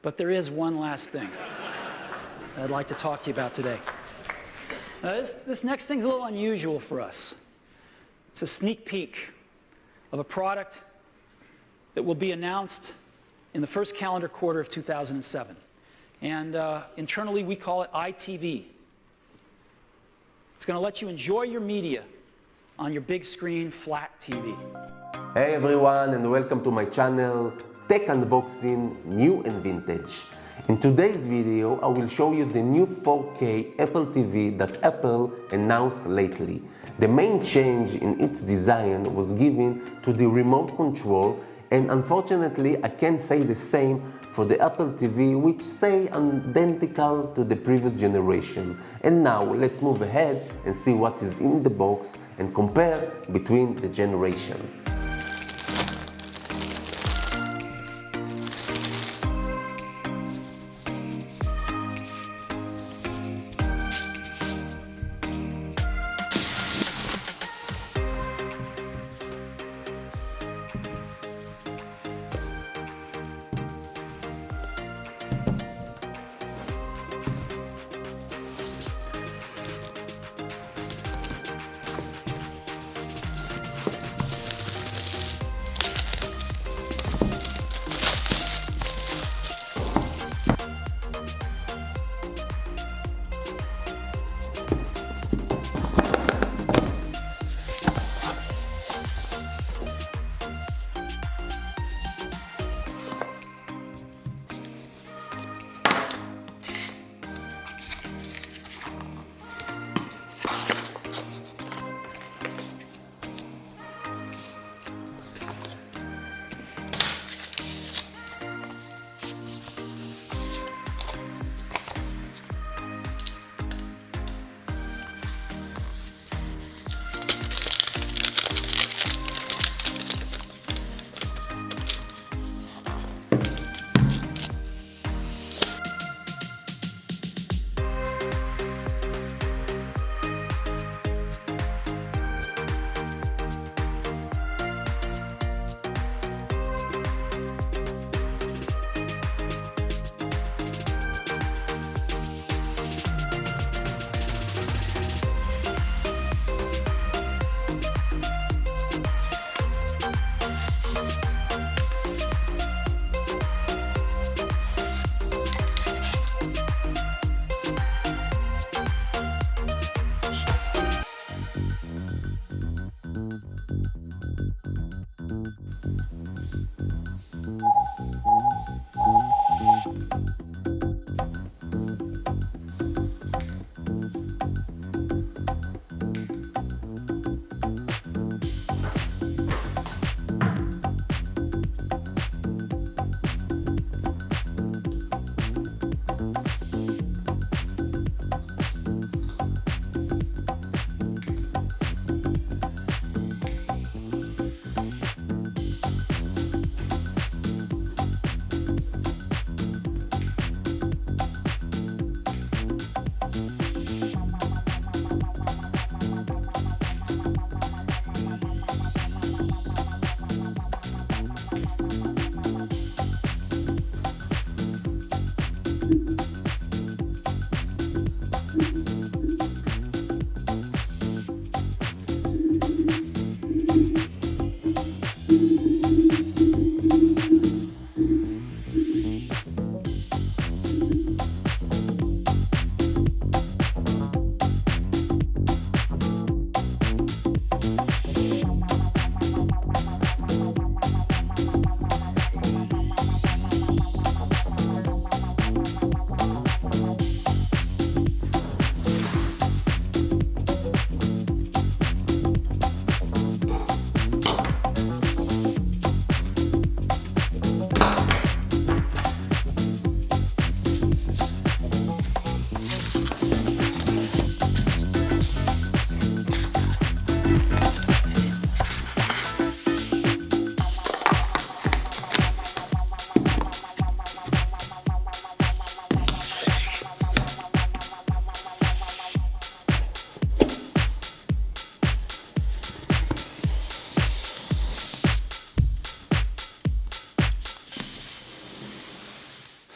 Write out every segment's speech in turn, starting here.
But there is one last thing I'd like to talk to you about today. This next thing's a little unusual for us. It's a sneak peek of a product that will be announced in the first calendar quarter of 2007. And internally, we call it ITV. It's going to let you enjoy your media on your big screen flat TV. Hey everyone, and welcome to my channel, Tech Unboxing New and Vintage. In today's video, I will show you the new 4K Apple TV that Apple announced lately. The main change in its design was given to the remote control, and unfortunately I can't say the same for the Apple TV, which stay identical to the previous generation. And now let's move ahead and see what is in the box and compare between the generation.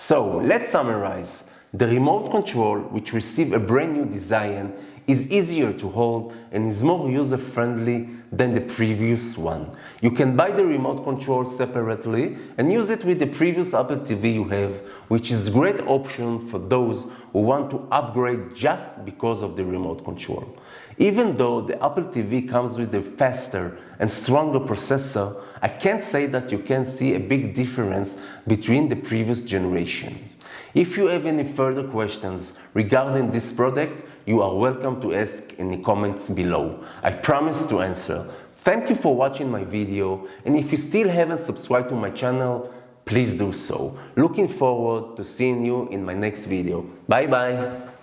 So let's summarize. The remote control, which received a brand new design, is easier to hold and is more user-friendly than the previous one. You can buy the remote control separately and use it with the previous Apple TV you have, which is a great option for those who want to upgrade just because of the remote control. Even though the Apple TV comes with a faster and stronger processor, I can't say that you can see a big difference between the previous generation. If you have any further questions regarding this product, you are welcome to ask in the comments below. I promise to answer. Thank you for watching my video, and if you still haven't subscribed to my channel, please do so. Looking forward to seeing you in my next video. Bye bye!